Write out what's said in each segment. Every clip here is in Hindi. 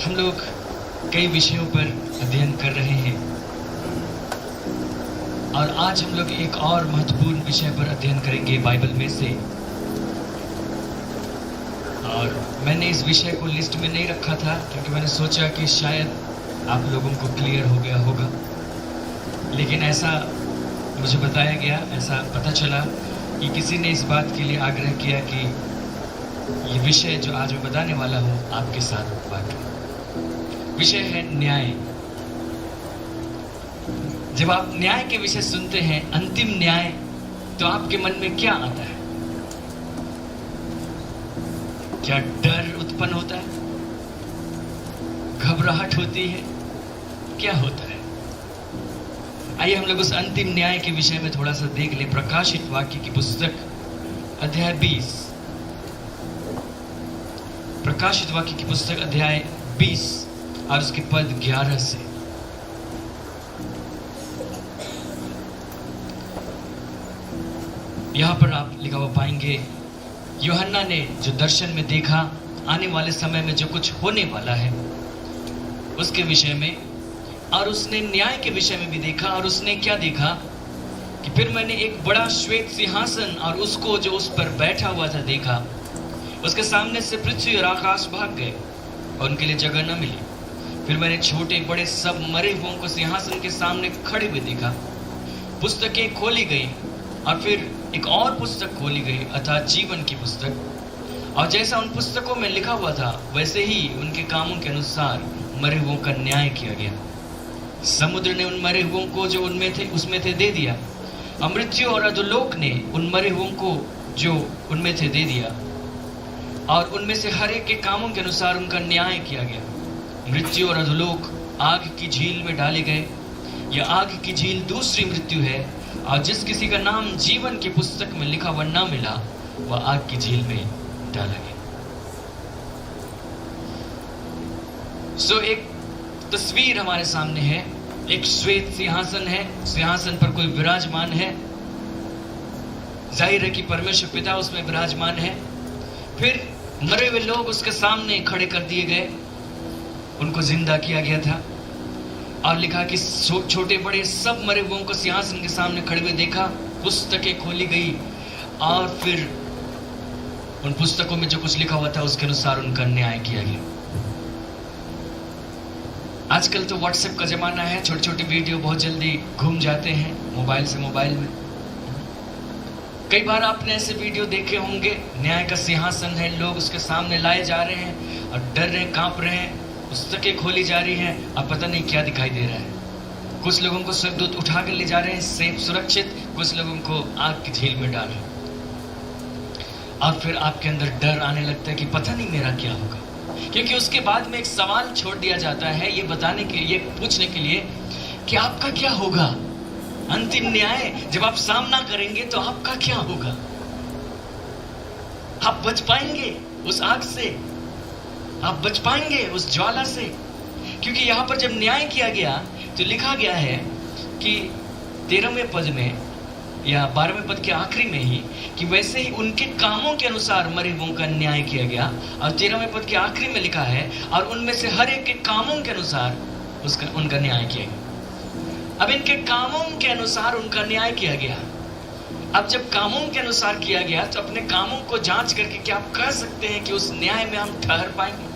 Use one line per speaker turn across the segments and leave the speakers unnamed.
हम लोग कई विषयों पर अध्ययन कर रहे हैं और आज हम लोग एक और महत्वपूर्ण विषय पर अध्ययन करेंगे बाइबल में से। और मैंने इस विषय को लिस्ट में नहीं रखा था क्योंकि मैंने सोचा कि शायद आप लोगों को क्लियर हो गया होगा, लेकिन ऐसा मुझे बताया गया, ऐसा पता चला कि किसी ने इस बात के लिए आग्रह किया कि ये विषय जो आज मैं बताने वाला हूँ आपके साथ बांटूं। विषय है न्याय। जब आप न्याय के विषय सुनते हैं, अंतिम न्याय, तो आपके मन में क्या आता है? क्या डर उत्पन्न होता है? घबराहट होती है? क्या होता है? आइए हम लोग उस अंतिम न्याय के विषय में थोड़ा सा देख ले। प्रकाशित वाक्य की पुस्तक अध्याय 20, प्रकाशित वाक्य की पुस्तक अध्याय 20 और उसके पद 11 से। यहां पर आप लिखा हुआ पाएंगे, यूहन्ना ने जो दर्शन में देखा, आने वाले समय में जो कुछ होने वाला है उसके विषय में, और उसने न्याय के विषय में भी देखा। और उसने क्या देखा कि फिर मैंने एक बड़ा श्वेत सिंहासन और उसको जो उस पर बैठा हुआ था देखा। उसके सामने से पृथ्वी और आकाश भाग गए और उनके लिए जगह न मिली। फिर मैंने छोटे बड़े सब मरे हुओं को सिंहासन के सामने खड़े हुए देखा। पुस्तकें खोली गई और फिर एक और पुस्तक खोली गई, अर्थात जीवन की पुस्तक। और जैसा उन पुस्तकों में लिखा हुआ था वैसे ही उनके कामों के अनुसार मरे हुओं का न्याय किया गया। समुद्र ने उन मरे हुओं को जो उसमें थे दे दिया, और मृत्यु और अधोलोक ने उन मरे हुओं को जो उनमें थे दे दिया, और उनमें से हर एक के कामों के अनुसार उनका न्याय किया गया। मृत्यु और अधोलोक आग की झील में डाले गए। यह आग की झील दूसरी मृत्यु है, और जिस किसी का नाम जीवन की पुस्तक में लिखा हुआ न मिला वह आग की झील में डाला गया। एक तस्वीर हमारे सामने है। एक श्वेत सिंहासन है, सिंहासन पर कोई विराजमान है। जाहिर है कि परमेश्वर पिता उसमें विराजमान है। फिर मरे हुए लोग उसके सामने खड़े कर दिए गए, उनको जिंदा किया गया था। और लिखा कि छोटे बड़े सब मरे हुओं को सिंहासन के सामने खड़े हुए देखा। पुस्तकें खोली गई और फिर उन पुस्तकों में जो कुछ लिखा हुआ था उसके अनुसार उनका न्याय किया गया। आजकल तो व्हाट्सएप का जमाना है, छोटे छोटे वीडियो बहुत जल्दी घूम जाते हैं मोबाइल से मोबाइल में। कई बार आपने ऐसे वीडियो देखे होंगे, न्याय का सिंहासन है, लोग उसके सामने लाए जा रहे हैं और डर रहे हैं, कांप रहे हैं, पुस्तकें खोली जा रही हैं, अब पता नहीं क्या दिखाई दे रहा है। कुछ लोगों को स्वर्गदूत उठा कर ले जा रहे हैं सेफ सुरक्षित, कुछ लोगों को आग की झील में डाल रहे हैं। और फिर आपके अंदर डर आने लगता है कि पता नहीं मेरा क्या होगा, क्योंकि उसके बाद में एक सवाल छोड़ दिया जाता है ये बताने के लिए, पूछने के लिए कि आपका क्या होगा। अंतिम न्याय जब आप सामना करेंगे तो आपका क्या होगा? आप बच पाएंगे उस आग से? आप बच पाएंगे उस ज्वाला से? क्योंकि यहां पर जब न्याय किया गया तो लिखा गया है कि 13वें पद में या 12वें पद के आखिरी में ही कि वैसे ही उनके कामों के अनुसार मरे हुओं का न्याय किया गया। और 13वें पद के आखिरी में लिखा है और उनमें से हर एक के कामों के अनुसार उनका न्याय किया गया। अब इनके कामों के अनुसार उनका न्याय किया गया। अब जब कामों के अनुसार किया गया तो अपने कामों को जांच करके क्या आप कह सकते हैं कि उस न्याय में हम ठहर पाएंगे?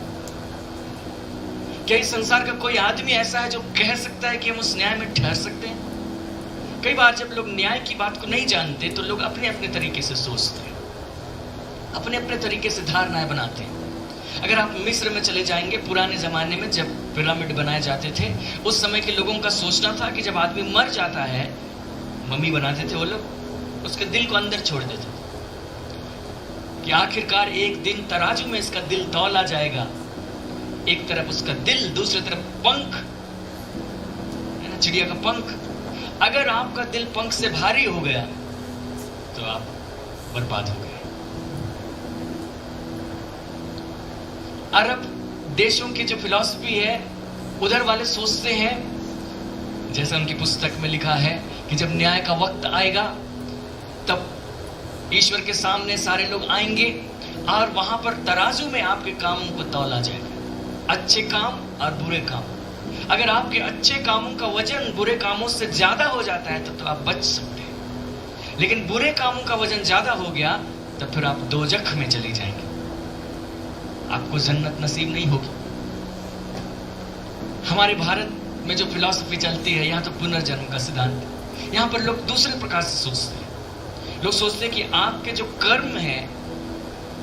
क्या इस संसार का कोई आदमी ऐसा है जो कह सकता है कि हम उस न्याय में ठहर सकते हैं? कई बार जब लोग न्याय की बात को नहीं जानते तो लोग अपने अपने तरीके से सोचते हैं, अपने अपने तरीके से धारणाएं बनाते हैं। अगर आप मिस्र में चले जाएंगे, पुराने जमाने में जब पिरामिड बनाए जाते थे, उस समय के लोगों का सोचना था कि जब आदमी मर जाता है, मम्मी बनाते थे वो लोग, उसके दिल को अंदर छोड़ देते थे कि आखिरकार एक दिन तराजू में इसका दिल तौला जाएगा। एक तरफ उसका दिल, दूसरी तरफ पंख है ना, चिड़िया का पंख। अगर आपका दिल पंख से भारी हो गया तो आप बर्बाद हो गए। अरब देशों की जो फिलॉसफी है, उधर वाले सोचते हैं, जैसा उनकी पुस्तक में लिखा है कि जब न्याय का वक्त आएगा तब ईश्वर के सामने सारे लोग आएंगे और वहां पर तराजू में आपके कामों को तौला जाएगा। अच्छे काम और बुरे काम। अगर आपके अच्छे कामों का वजन बुरे कामों से ज्यादा हो जाता है तो आप बच सकते हैं, लेकिन बुरे कामों का वजन ज्यादा हो गया तो फिर आप दोजख में चले जाएंगे, आपको जन्नत नसीब नहीं होगी। हमारे भारत में जो फिलॉसफी चलती है, यहाँ तो पुनर्जन्म का सिद्धांत, यहाँ पर लोग दूसरे प्रकार से सोचते हैं। लोग सोचते हैं कि आपके जो कर्म है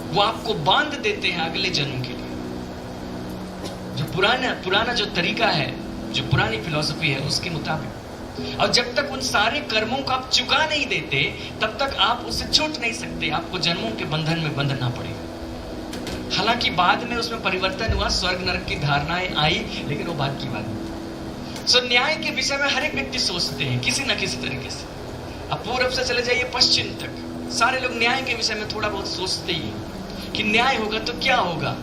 वो आपको बांध देते हैं अगले जन्म के लिए। जो पुराना जो तरीका है, जो पुरानी फिलॉसफी है उसके मुताबिक, और जब तक उन सारे कर्मों को आप चुका नहीं देते तब तक आप उससे छूट नहीं सकते, आपको जन्मों के बंधन में बंधना पड़ेगा। हालांकि बाद में उसमें परिवर्तन हुआ, स्वर्ग नरक की धारणाएं आई, लेकिन वो बात की बात। सो न्याय के विषय में हर एक व्यक्ति सोचते हैं किसी न किसी तरीके से। अब पूर्व से चले जाइए पश्चिम तक, सारे लोग न्याय के विषय में थोड़ा बहुत सोचते ही कि न्याय होगा तो क्या होगा,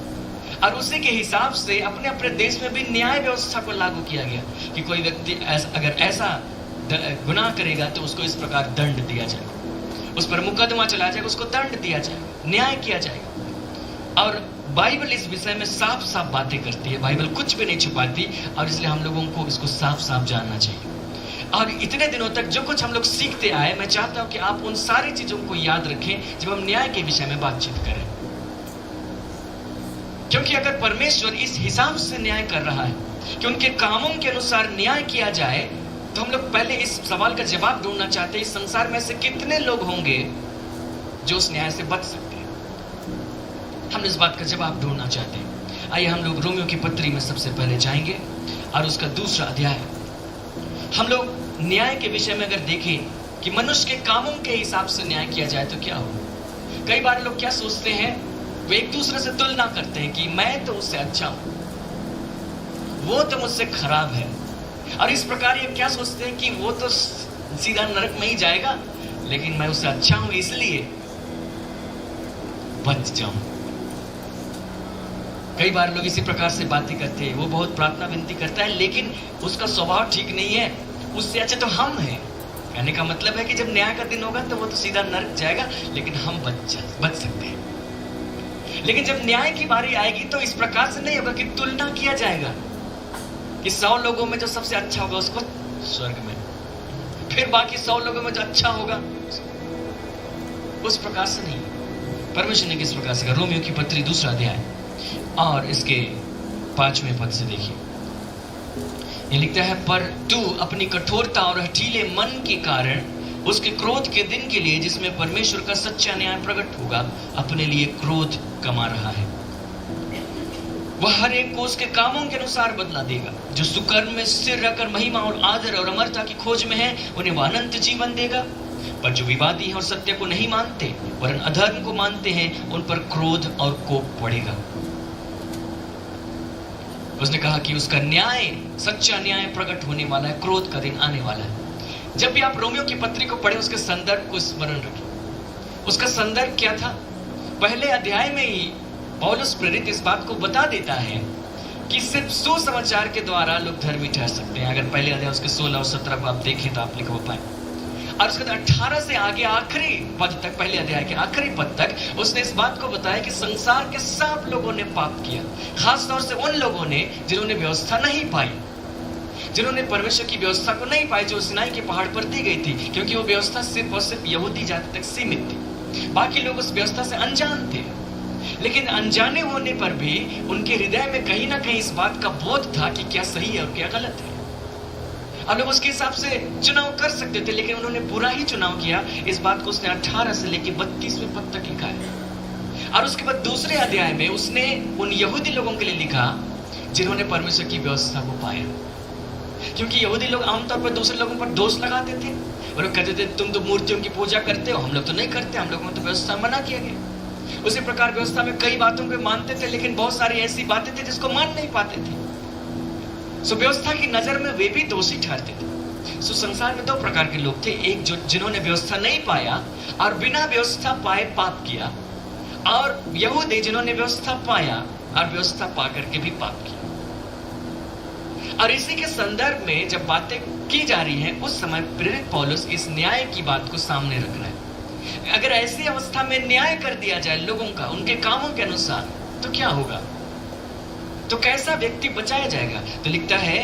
और उसी के हिसाब से अपने अपने देश में भी न्याय व्यवस्था को लागू किया गया कि कोई व्यक्ति अगर ऐसा गुनाह करेगा तो उसको इस प्रकार दंड दिया जाएगा, उस पर मुकदमा चलाया जाएगा, उसको दंड दिया जाएगा, न्याय किया जाएगा। और बाइबल इस विषय में साफ साफ बातें करती है, बाइबल कुछ भी नहीं छुपाती, और इसलिए हम लोगों को इसको साफ साफ जानना चाहिए। और इतने दिनों तक जो कुछ हम लोग सीखते आए, मैं चाहता हूं कि आप उन सारी चीजों को याद रखें जब हम न्याय के विषय में बातचीत करें, क्योंकि अगर परमेश्वर इस हिसाब से न्याय कर रहा है कि उनके कामों के अनुसार न्याय किया जाए, तो हम लोग पहले इस सवाल का जवाब ढूंढना चाहते हैं, इस संसार में से कितने लोग होंगे जो उस न्याय से बच सकते हैं। हम इस बात का जवाब ढूंढना चाहते हैं। आइए हम लोग रोमियो की पत्री में सबसे पहले जाएंगे और उसका दूसरा अध्याय। हम लोग न्याय के विषय में अगर देखें कि मनुष्य के कामों के हिसाब से न्याय किया जाए तो क्या हो। कई बार लोग क्या सोचते हैं, वो एक दूसरे से तुलना करते हैं कि मैं तो उससे अच्छा हूं, वो तो मुझसे खराब है, और इस प्रकार ये क्या सोचते हैं कि वो तो सीधा नरक में ही जाएगा, लेकिन मैं उससे अच्छा हूं इसलिए बच जाऊं। कई बार लोग इसी प्रकार से बातें करते हैं, वो बहुत प्रार्थना विनती करता है लेकिन उसका स्वभाव ठीक नहीं है, उससे अच्छे तो हम हैं। कहने का मतलब है कि जब न्याय का दिन होगा तो वो तो सीधा नरक जाएगा, लेकिन हम बच सकते हैं। लेकिन जब न्याय की बारी आएगी तो इस प्रकार से नहीं होगा कि तुलना किया जाएगा कि 100 लोगों में जो सबसे अच्छा होगा उसको स्वर्ग में, फिर बाकी 100 लोगों में जो अच्छा होगा, उस प्रकार से नहीं। परमेश्वर ने किस प्रकार से कहा, रोमियो की पत्री दूसरा अध्याय और इसके 5वें पद से देखिए, ये लिखता है, पर तू अपनी कठोरता और हठीले मन के कारण उसके क्रोध के दिन के लिए, जिसमें परमेश्वर का सच्चा न्याय प्रकट होगा, अपने लिए क्रोध कमा रहा है। वह हर एक को उसके कामों के अनुसार बदला देगा। जो सुकर्म में स्थिर रहकर महिमा और आदर और अमरता की खोज में है, उन्हें वह अनंत जीवन देगा। पर जो विवादी हैं और सत्य को नहीं मानते वरन अधर्म को मानते हैं, उन पर क्रोध और कोप पड़ेगा। उसने कहा कि उसका न्याय, सच्चा न्याय प्रकट होने वाला है, क्रोध का दिन आने वाला है। जब भी आप रोमियो की पत्री को पढ़े, उसके संदर्भ को स्मरण रखें। उसका संदर्भ क्या था? पहले अध्याय में ही पौलुस प्रेरित इस बात को बता देता है कि सिर्फ सुसमाचार के द्वारा लोग धर्मी ठहर सकते हैं। अगर पहले अध्याय उसके 16 और 17 को आप देखें तो आप लिख पाए, और उसके 18 से आगे आखिरी पद तक, पहले अध्याय के आखिरी पद तक उसने इस बात को बताया कि संसार के सब लोगों ने पाप किया, खास तौर से उन लोगों ने जिन्होंने व्यवस्था नहीं पाई, जिन्होंने परमेश्वर की व्यवस्था को नहीं पाई जो सिनाई के पहाड़ पर दी गई थी, क्योंकि वो व्यवस्था सिर्फ और सिर्फ यहूदी जाति तक सीमित थी। बाकी लोग उस व्यवस्था से अनजान थे, लेकिन अनजाने होने पर भी उनके हृदय में कहीं ना कहीं इस बात का बोध था कि क्या सही है और क्या गलत है। अब लोग उसके हिसाब से चुनाव कर सकते थे, लेकिन उन्होंने बुरा ही चुनाव किया। इस बात को उसने 18 से लेकर 32वें पद तक लिखा है। और उसके बाद दूसरे अध्याय में उसने उन यहूदी लोगों के लिए लिखा जिन्होंने परमेश्वर की व्यवस्था को पाया, क्योंकि यहूदी लोग आमतौर पर दूसरे लोगों पर दोष लगाते थे और कहते थे तुम तो मूर्तियों की पूजा करते हो, हम लोग तो नहीं करते, हम लोगों को तो व्यवस्था मना किया गया। उसी प्रकार व्यवस्था में कई बातों को मानते थे, लेकिन बहुत सारी ऐसी बातें थी जिसको मान नहीं पाते थे। सो व्यवस्था की नजर में वे भी दोषी ठहरते थे। सो संसार में दो प्रकार के लोग थे, एक जो जिन्होंने व्यवस्था नहीं पाया और बिना व्यवस्था पाए पाप किया, और यहूदी जिन्होंने व्यवस्था पाया और व्यवस्था पा करके भी पाप किया। और इसी के संदर्भ में जब बातें की जा रही हैं, उस समय प्रेरित पौलुस इस न्याय की बात को सामने रख रहा है। अगर ऐसी अवस्था में न्याय कर दिया जाए लोगों का उनके कामों के अनुसार, तो क्या होगा? तो कैसा व्यक्ति बचाया जाएगा? तो लिखता है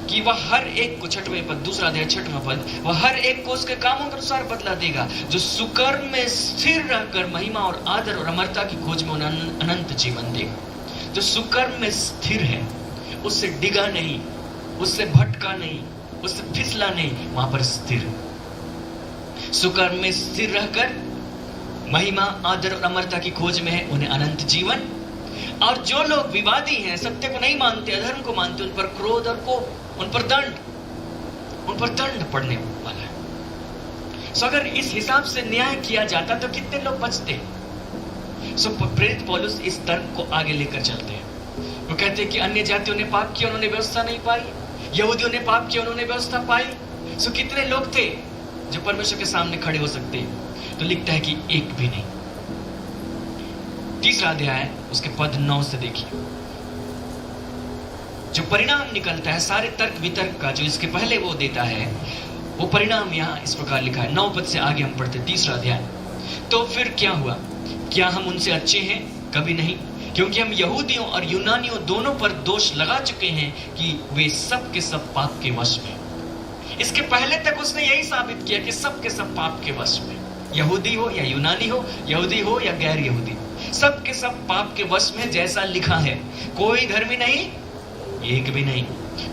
कि वह हर एक को, 6वें पद, दूसरा अध्याय 6वां पद, वह हर एक को उसके कामों के अनुसार बदला देगा। जो सुकर्म में स्थिर रहकर महिमा और आदर और अमरता की खोज में उन्हें अनंत जीवन देगा। जो सुकर्म में स्थिर है, उससे डिगा नहीं, उससे भटका नहीं, उससे फिसला नहीं, वहां पर स्थिर। सुकर्म में स्थिर रहकर महिमा, आदर और अमरता की खोज में है, उन्हें अनंत जीवन। और जो लोग विवादी हैं, सत्य को नहीं मानते, अधर्म को मानते, उन पर क्रोध और कोप, उन पर दंड पड़ने वाला है। सो अगर इस हिसाब से न्याय किया जाता तो कितने लोग बचते? सो प्रेरित पौलुस इस तर्क को आगे लेकर चलते हैं। वो कहते हैं कि अन्य जातियों ने पाप किया, उन्होंने व्यवस्था नहीं पाई, यहूदियों ने पाप किया, उन्होंने व्यवस्था पाई। सो कितने लोग थे जो परमेश्वर के सामने खड़े हो सकते? तो लिखता है कि एक भी नहीं। तीसरा अध्याय उसके पद 9 से देखिए, जो परिणाम निकलता है सारे तर्क वितर्क का, जो इसके पहले वो देता है, वो परिणाम यहां इस प्रकार लिखा है। 9 पद से आगे हम पढ़ते, तीसरा अध्याय। तो फिर क्या हुआ? क्या हम उनसे अच्छे हैं? कभी नहीं, क्योंकि हम यहूदियों और यूनानियों दोनों पर दोष लगा चुके हैं कि वे सब के सब पाप के वश में। इसके पहले तक उसने यही साबित किया कि सब के सब पाप के वश में, यहूदी हो या यूनानी हो, यहूदी हो या गैर यहूदी, सब के सब पाप के वश में, जैसा लिखा है। कोई धर्मी नहीं, एक भी नहीं,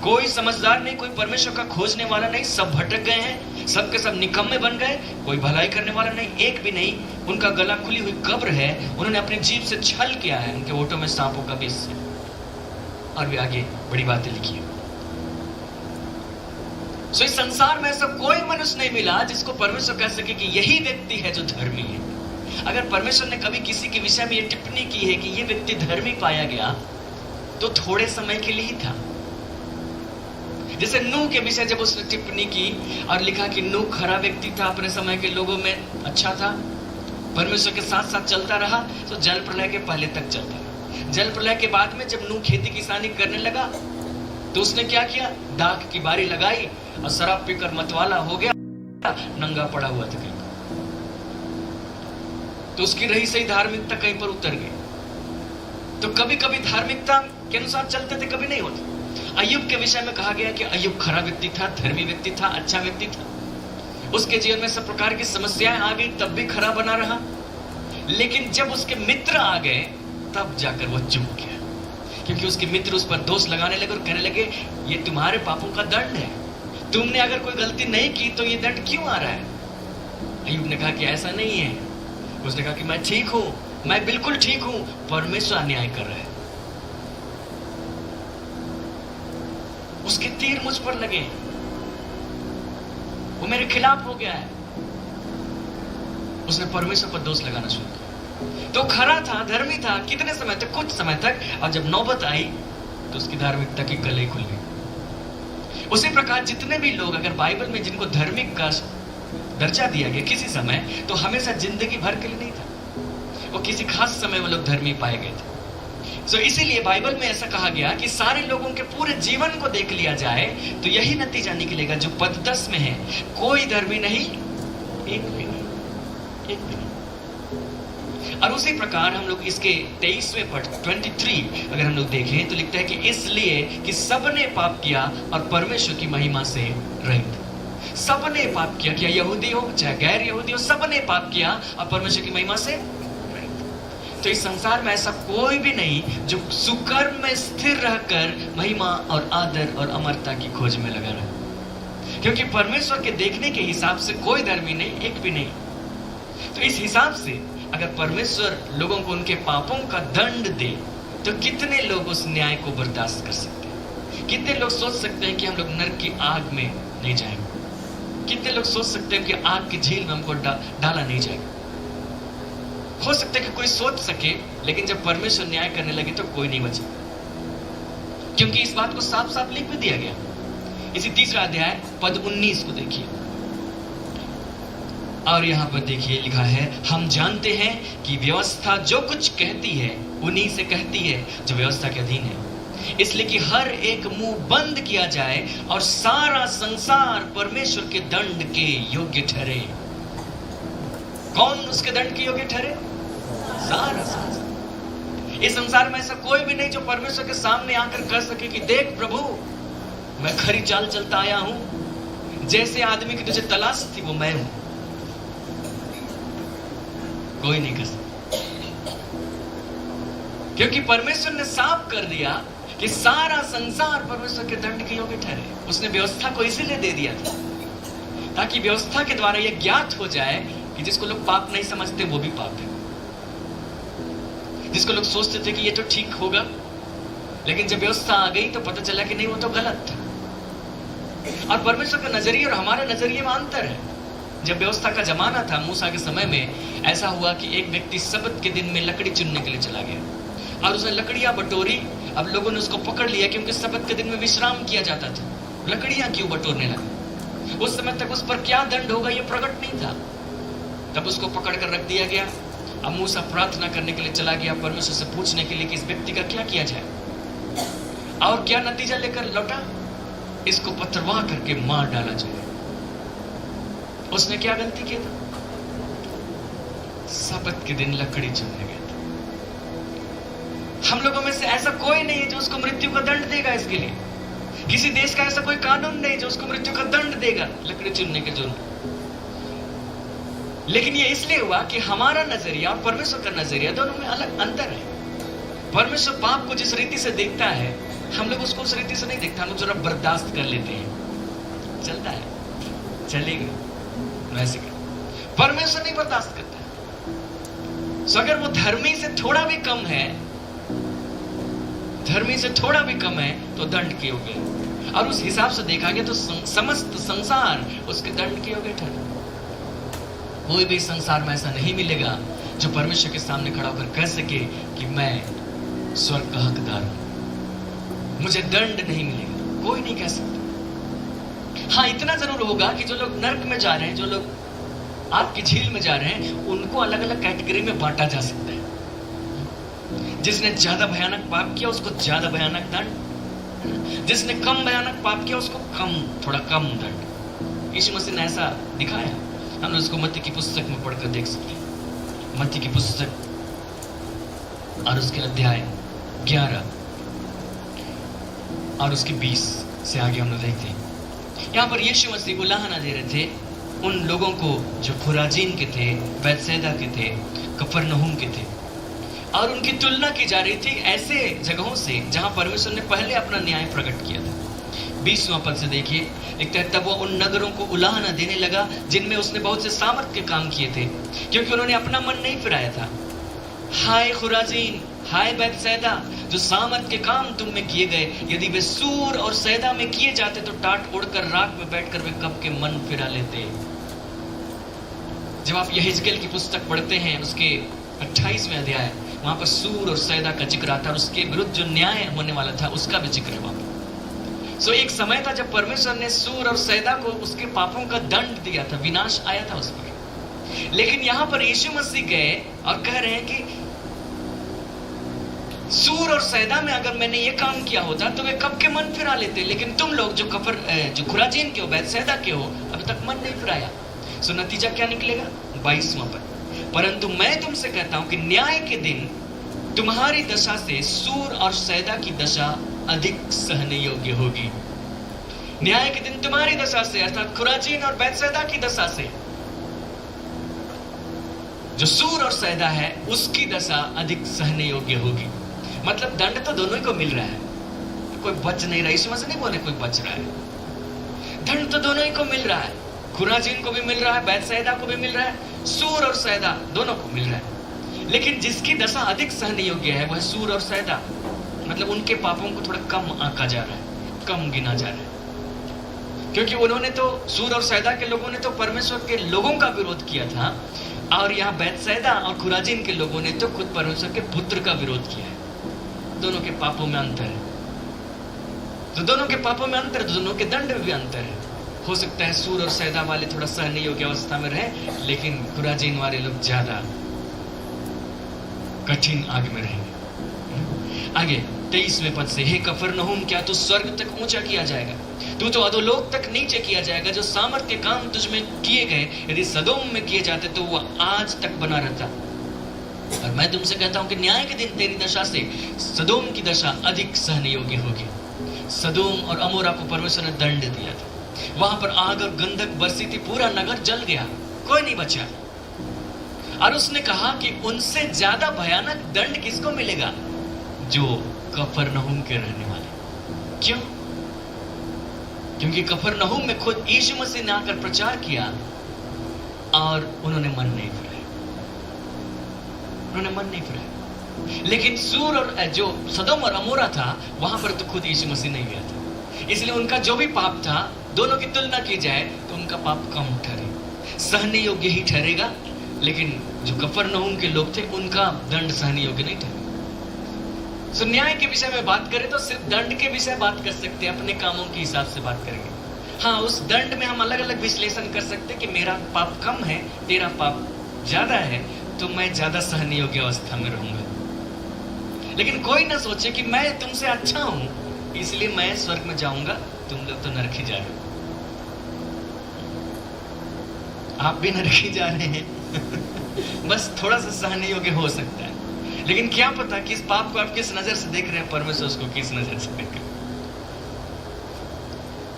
कोई समझदार नहीं, कोई परमेश्वर का खोजने वाला नहीं, सब भटक गए हैं, सब के सब निकम्मे बन गए, कोई भलाई करने वाला नहीं, एक भी नहीं। उनका गला खुली हुई कब्र है, उन्होंने अपनी जीभ से छल किया है, उनके होठों में सांपों का विष है। और भी आगे बड़ी बातें लिखी है। सो इस संसार में ऐसा कोई मनुष्य नहीं मिला जिसको परमेश्वर कह सके कि यही व्यक्ति है जो धर्मी है। अगर परमेश्वर ने कभी किसी के विषय में ये टिप्पणी की है कि ये व्यक्ति धर्मी पाया गया, तो थोड़े समय के लिए ही था। जैसे नूह के विषय जब उसने टिप्पणी की और लिखा कि नूह खरा व्यक्ति था, अपने समय के लोगों में अच्छा था, परमेश्वर के साथ साथ चलता रहा, तो जल प्रलय के पहले तक चलता रहा। जल प्रलय के बाद में जब नूह खेती किसानी करने लगा, तो उसने क्या किया? दाख की बारी लगाई और शराब पीकर मतवाला हो गया, नंगा पड़ा हुआ था कहीं, तो उसकी रही सही धार्मिकता कहीं पर उतर गई। तो कभी कभी धार्मिकता के अनुसार चलते थे, कभी नहीं होते। अय्यूब के विषय में कहा गया कि अय्यूब खरा व्यक्ति था, धर्मी व्यक्ति था, अच्छा व्यक्ति था। उसके जीवन में सब प्रकार की समस्याएं आ गई, तब भी खरा बना रहा। लेकिन जब उसके मित्र आ गए, तब जाकर वो चुप गया, क्योंकि उसके मित्र उस पर दोष लगाने लगे और कहने लगे, ये तुम्हारे पापों का दंड है, तुमने अगर कोई गलती नहीं की तो ये दंड क्यों आ रहा है? अय्यूब ने कहा कि ऐसा नहीं है। उसने कहा कि मैं ठीक हूं, मैं बिल्कुल ठीक हूं, परमेश्वर अन्याय कर रहा है। उसके तीर मुझ पर लगे, वो मेरे खिलाफ हो गया है। उसने परमेश्वर पर दोष लगाना शुरू किया। तो खरा था, धर्मी था, कितने समय तक? कुछ समय तक। और जब नौबत आई तो उसकी धार्मिकता की गले खुल गई। उसी प्रकार जितने भी लोग अगर बाइबल में जिनको धार्मिक का दर्जा दिया गया किसी समय, तो हमेशा जिंदगी भर के लिए नहीं था, वो किसी खास समय में लोग धर्मी पाए गए थे। सो इसीलिए बाइबल में ऐसा कहा गया कि सारे लोगों के पूरे जीवन को देख लिया जाए तो यही नतीजा निकलेगा जो पद 10 में है, कोई धर्मी नहीं, एक भी नहीं, एक भी नहीं। और उसी प्रकार हम लोग इसके 23वें पद 23 अगर हम लोग देखें तो लिखता है कि इसलिए कि सबने पाप किया और परमेश्वर की महिमा से रहित। सबने पाप किया, क्या यहूदी हो चाहे गैर यहूदी हो, सबने पाप किया और परमेश्वर की महिमा से रहित। तो इस संसार में ऐसा कोई भी नहीं जो सुकर्म में स्थिर रहकर महिमा और आदर और अमरता की खोज में लगा रहा, क्योंकि परमेश्वर के देखने के हिसाब से कोई धर्मी नहीं, एक भी नहीं। तो इस हिसाब से अगर परमेश्वर लोगों को उनके पापों का दंड दे तो कितने लोग उस न्याय को बर्दाश्त कर सकते हैं? कितने लोग सोच सकते हैं कि हम लोग नरक की आग में नहीं जाएंगे? कितने लोग सोच सकते हैं कि आग की झील में हमको डाला नहीं जाएगा? हो सकता है कि कोई सोच सके, लेकिन जब परमेश्वर न्याय करने लगे तो कोई नहीं बचा, क्योंकि इस बात को साफ साफ लिख भी दिया गया। इसी तीसरा अध्याय पद 19 को देखिए, और यहां पर देखिए लिखा है, हम जानते हैं कि व्यवस्था जो कुछ कहती है उन्हीं से कहती है जो व्यवस्था के अधीन है, इसलिए कि हर एक मुंह बंद किया जाए और सारा संसार परमेश्वर के दंड के योग्य ठहरे। कौन उसके दंड के योग्य ठहरे? सारा संसार। इस संसार में ऐसा कोई भी नहीं जो परमेश्वर के सामने आकर कह सके कि देख प्रभु, मैं खरी चाल चलता आया हूं, जैसे आदमी की तुझे तलाश थी वो मैं हूं। कोई नहीं कर सकता, क्योंकि परमेश्वर ने साफ कर दिया कि सारा संसार परमेश्वर के दंड के योग्य ठहरे। उसने व्यवस्था को इसीलिए दे दिया था ताकि व्यवस्था के द्वारा यह ज्ञात हो जाए कि जिसको लोग पाप नहीं समझते वो भी पाप है, जिसको लोग सोचते थे कि ये तो ठीक होगा, लेकिन जब व्यवस्था आ गई तो पता चला कि नहीं, वो तो गलत था। और परमेश्वर का नजरिया और हमारे नजरिए में अंतर है। जब व्यवस्था का जमाना था मूसा के समय में, ऐसा हुआ कि एक व्यक्ति सबत के दिन में लकड़ी चुनने के लिए चला गया और उसने लकड़ियां बटोरी। अब लोगों ने उसको पकड़ लिया क्योंकि सबत के दिन में विश्राम किया जाता था, लकड़ियां क्यों बटोरने लगा। उस समय तक उस पर क्या दंड होगा ये प्रकट नहीं था। तब उसको पकड़ कर रख दिया गया। अब मूसा प्रार्थना करने के लिए चला गया, परमेश्वर से पूछने के लिए कि इस व्यक्ति का क्या किया जाए, और क्या नतीजा लेकर लौटा, इसको पथरवाह करके मार डाला जाए। उसने क्या गलती की था? सबत के दिन लकड़ी चुनने गया था। हम लोगों में से ऐसा कोई नहीं है जो उसको मृत्यु का दंड देगा इसके लिए। किसी देश का ऐसा कोई कानून नहीं जो उसको मृत्यु का दंड देगा लकड़ी चुनने के जुर्म। लेकिन ये इसलिए हुआ कि हमारा नजरिया और परमेश्वर का नजरिया दोनों में अलग अंतर है। परमेश्वर पाप को जिस रीति से देखता है, हम लोग उसको उस रीति से नहीं देखते। हम लोग जरा बर्दाश्त कर लेते हैं, चलता है, चलेगा, वैसे कर। परमेश्वर नहीं बर्दाश्त करता। सो अगर वो धर्मी से थोड़ा भी कम है, धर्मी से थोड़ा भी कम है तो दंड के योग्य है। और उस हिसाब से देखा गया तो समस्त संसार उसके दंड के योग्य ठहरे। कोई भी संसार में ऐसा नहीं मिलेगा जो परमेश्वर के सामने खड़ा होकर कह सके कि मैं स्वर्ग का हकदार हूं, मुझे दंड नहीं मिलेगा। कोई नहीं कह सकता। हाँ, इतना जरूर होगा कि जो लोग नर्क में जा रहे हैं, जो लोग आपकी झील में जा रहे हैं, उनको अलग अलग कैटेगरी में बांटा जा सकता है। जिसने ज्यादा भयानक पाप किया उसको ज्यादा भयानक दंड, जिसने कम भयानक पाप किया उसको थोड़ा कम दंड। यीशु मसीह ने ऐसा दिखाया। हम उसको मत्ती की पुस्तक में पढ़कर देख सकते हैं। मत्ती की पुस्तक और उसके अध्याय 11 और उसके 20 से आगे हम लोग देखते हैं। यहाँ पर यीशु मसीह उलाहना दे रहे थे उन लोगों को जो खुराजीन के थे, बैतसैदा के थे, कफरनहूम के थे, और उनकी तुलना की जा रही थी ऐसे जगहों से जहां परमेश्वर ने पहले अपना न्याय प्रकट किया था। 20वां पद से देखिए, लिखता है, तब वो उन नगरों को उलाहना देने लगा जिनमें उसने बहुत से सामर्थ के काम किए थे, क्योंकि उन्होंने अपना मन नहीं फिराया था। हाय खुराजीन, हाय बैतसैदा, जो सामर्थ के काम तुम में किए गए, यदि वे सूर और सैदा में किए जाते तो टाट उड़कर राख में बैठकर वे कब के मन फिरा लेते। जब आप यहेजकेल की पुस्तक पढ़ते हैं, उसके 28वें अध्याय, वहां पर सूर और सैदा का जिक्र आता है और उसके विरुद्ध जो न्याय होने वाला था उसका भी जिक्र है वहां पर। सो एक समय था जब परमेश्वर ने सूर और सैदा को उसके पापों का दंड दिया था, विनाश आया था उस पर। लेकिन यहां पर यीशु मसीह गए और कह रहे हैं कि सूर और सैदा में अगर मैंने ये काम किया होता तो वे कब के मन फिरा लेते, लेकिन तुम लोग जो खुराजीन के हो, बैतसैदा के हो, अभी तक मन नहीं फिराया। सो नतीजा क्या निकलेगा? 22वां पद, परंतु मैं तुमसे कहता हूं कि न्याय के दिन तुम्हारी दशा से सूर और सैदा की दशा अधिक सहने योग्य होगी। न्याय के दिन तुम्हारी दशा से, अर्थात खुराजीन और बैतसैदा की दशा से, जो सूर और सैदा है उसकी दशा अधिक सहने योग्य होगी। मतलब दंड तो दोनों ही को मिल रहा है, कोई बच नहीं रहा। इस वजह से नहीं बोले कोई बच रहा है, दंड तो दोनों ही को मिल रहा है। खुराजीन को भी मिल रहा है, बैतसैदा को भी मिल रहा है, सूर और सैदा दोनों को मिल रहा है। लेकिन जिसकी दशा अधिक सहने योग्य है वह सूर और सैदा, मतलब उनके पापों को थोड़ा कम आंका जा रहा है, कम गिना जा रहा है, क्योंकि उन्होंने तो, सूर और सैदा के लोगों ने तो परमेश्वर के लोगों का विरोध किया था, और यहाँ बैतसैदा और खुराजीन के लोगों ने तो खुद परमेश्वर के पुत्र का विरोध किया है। दोनों के पापों में अंतर है। तो दोनों के पापों में अंतर, दोनों के दंड में भी अंतर है। हो सकता है सूर और सैदा वाले थोड़ा सहने योग्य अवस्था में रहे, लेकिन खुराजीन वाले लोग ज्यादा कठिन आग में रहेंगे। आगे 23वें पद से, हे कफरनहूम, क्या तू स्वर्ग तक ऊंचा किया जाएगा? तू तो अधोलोक तक नीचे किया जाएगा। जो सामर्थ के काम तुझ में किए गए, यदि सदोम में किए जाते तो वह आज तक बना रहता। और मैं तुमसे कहता हूं कि न्याय के दिन तेरी दशा से सदोम की दशा अधिक सहने योग्य होगी। सदोम और अमोरा को परमेश्वर ने दंड दिया था, वहां पर आग और गंधक बरसी थी, पूरा नगर जल गया, कोई नहीं बचा। और उसने कहा कि उनसे ज्यादा भयानक दंड किसको मिलेगा? जो कफरनहूम के रहने वाले। क्यों? क्योंकि कफरनहूम में खुद यीशु मसीह ने आकर प्रचार किया और उन्होंने मन नहीं फिराया, उन्होंने मन नहीं फिराया। लेकिन सूर और जो सदोम और अमोरा था, वहां पर तो खुद यीशु मसीह नहीं गया था, इसलिए उनका जो भी पाप था, दोनों की तुलना की जाए तो उनका पाप कम ठहरे, सहने योग्य ही ठहरेगा। लेकिन जो कफरनहूम के लोग थे, उनका दंड सहने योग्य नहीं ठहरेगा। सो न्याय के विषय में बात करें तो सिर्फ दंड के विषय बात कर सकते हैं, अपने कामों के हिसाब से बात करेंगे। हाँ, उस दंड में हम अलग अलग विश्लेषण कर सकते हैं कि मेरा पाप कम है, तेरा पाप ज्यादा है, तो मैं ज्यादा सहने योग्य अवस्था में रहूंगा। लेकिन कोई ना सोचे कि मैं तुमसे अच्छा हूं, इसलिए मैं स्वर्ग में जाऊंगा, तुम लोग तो नरक ही जा रहे हो। आप भी नरक ही जा रहे हैं बस थोड़ा सा सहने योग्य हो सकता है। लेकिन क्या पता कि इस पाप को आप किस नजर से देख रहे हैं, परमेश्वर उसको किस नजर से देख रहे हैं।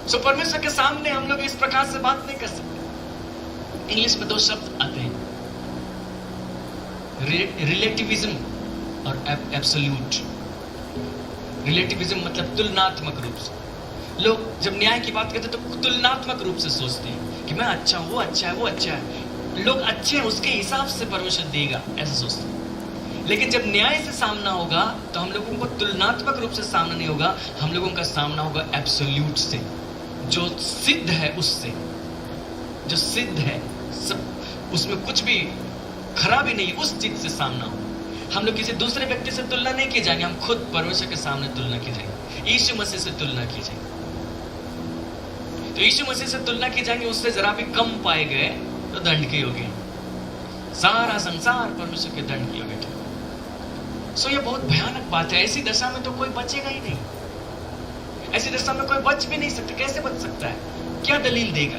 सो परमेश्वर के सामने हम लोग इस प्रकार से बात नहीं कर सकते। इंग्लिश में दो शब्द आते हैं, रिलेटिविज्म और एब्सोल्यूट। रिलेटिविज्म मतलब तुलनात्मक रूप से। लोग जब न्याय की बात करते हैं तो तुलनात्मक रूप से सोचते हैं कि मैं अच्छा हूं, वो अच्छा है, वो अच्छा है, लोग अच्छे हैं, उसके हिसाब से परमेश्वर देगा, ऐसा सोचते हैं। लेकिन जब न्याय से सामना होगा तो हम लोगों को तुलनात्मक रूप से सामना नहीं होगा, हम लोगों का सामना होगा एब्सोल्यूट से, जो सिद्ध है उससे, जो सिद्ध है, सब उसमें कुछ भी खराबी नहीं, उस चीज से सामना हो। हम लोग किसी दूसरे व्यक्ति से तुलना नहीं किए जाएंगे, हम खुद परमेश्वर के सामने तुलना की जाएंगे, यीशु मसीह से तुलना की जाएंगे। तो यीशु मसीह से तुलना की जाएंगे, उससे जरा भी कम पाए गए तो दंड के योग्य, सारा संसार परमेश्वर के दंड के योग्य। सो ये बहुत भयानक बात है। ऐसी दशा में तो कोई बचेगा ही नहीं, ऐसी दशा में कोई बच भी नहीं सकता। कैसे बच सकता है? क्या दलील देगा?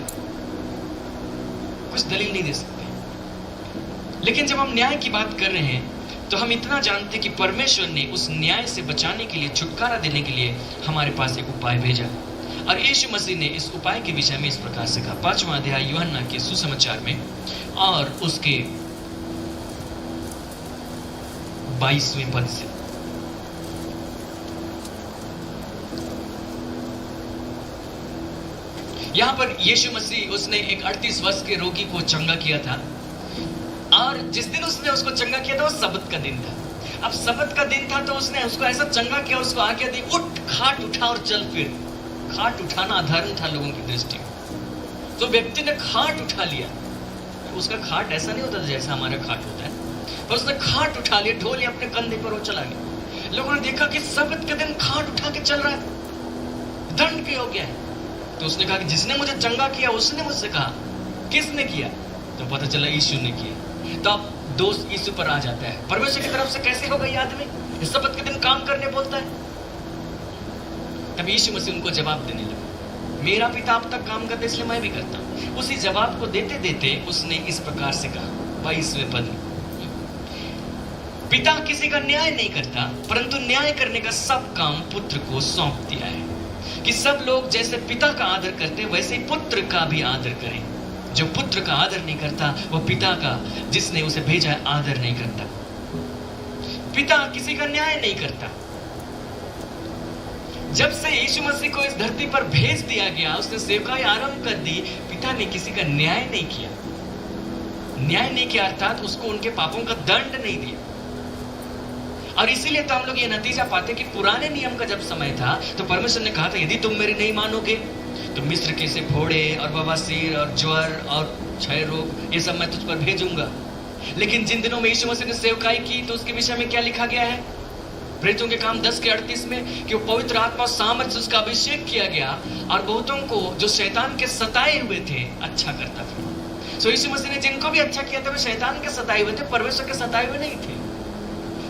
कुछ दलील नहीं दे सकते। लेकिन जब हम न्याय की बात कर रहे हैं तो हम इतना जानते कि परमेश्वर ने उस न्याय से बचाने के लिए, छुटकारा देने के लिए हमारे पास एक उपाय भेजा, और यीशु मसीह ने इस उपाय के विषय में इस प्रकार से कहा। 5वां अध्याय यूहन्ना के सुसमाचार में और उसके 22वें पद से, यहां पर यीशु मसीह उसने एक 38 वर्ष के रोगी को चंगा किया था, और जिस दिन उसने उसको चंगा किया था वो सबत का दिन था। अब सबत का दिन था तो उसने उसको ऐसा चंगा किया, उसको आज्ञा दी, उठ, खाट उठा और चल फिर। खाट उठाना अधर्म था लोगों की दृष्टि में, तो व्यक्ति ने खाट उठा लिया। उसका खाट ऐसा नहीं होता जैसा हमारा खाट होता है, पर उसने खाट उठा लिया, ढो लिया अपने कंधे पर, वो चला गया। लोगों ने देखा कि सबत के दिन खाट उठा के चल रहा है, दंड के योग्य है। तो उसने कहा कि जिसने मुझे चंगा किया उसने मुझसे कहा। किसने किया? तो पता चला यीशु ने किया। तो अब दोष यीशु पर आ जाता है। परमेश्वर की तरफ से कैसे होगा ये आदमी, सबत के दिन काम करने बोलता है? तब यीशु मसीह उनको जवाब देने लगा, मेरा पिता अब तक काम करता है इसलिए मैं भी करता हूं। उसी जवाब को देते देते उसने इस प्रकार से कहा 22वें पद में, पिता किसी का न्याय नहीं करता, परंतु न्याय करने का सब काम पुत्र को सौंप दिया है, कि सब लोग जैसे पिता का आदर करते वैसे ही पुत्र का भी आदर करें। जो पुत्र का आदर नहीं करता वो पिता का, जिसने उसे भेजा है, आदर नहीं करता। पिता किसी का न्याय नहीं करता। जब से यीशु मसीह को इस धरती पर भेज दिया गया, उसने सेवकाई आरंभ कर दी, पिता ने किसी का न्याय नहीं किया। न्याय नहीं किया अर्थात उसको उनके पापों का दंड नहीं दिया। और इसीलिए तो हम लोग ये नतीजा पाते कि पुराने नियम का जब समय था तो परमेश्वर ने कहा था, यदि तुम मेरी नहीं मानोगे तो मिस्र के से फोड़े और बवासीर और ज्वर और क्षय रोग, ये सब मैं तुझ पर भेजूंगा। लेकिन जिन दिनों में यीशु मसीह ने सेवकाई की तो उसके विषय में क्या लिखा गया है? प्रेरितों के काम 10:38 में कि वो पवित्र आत्मा सामर्थ से उसका अभिषेक किया गया और बहुतों को जो शैतान के सताए हुए थे अच्छा करता था। सो यीशु मसीह ने जिनको भी अच्छा किया था वे शैतान के सताए हुए थे, परमेश्वर के सताए हुए नहीं थे।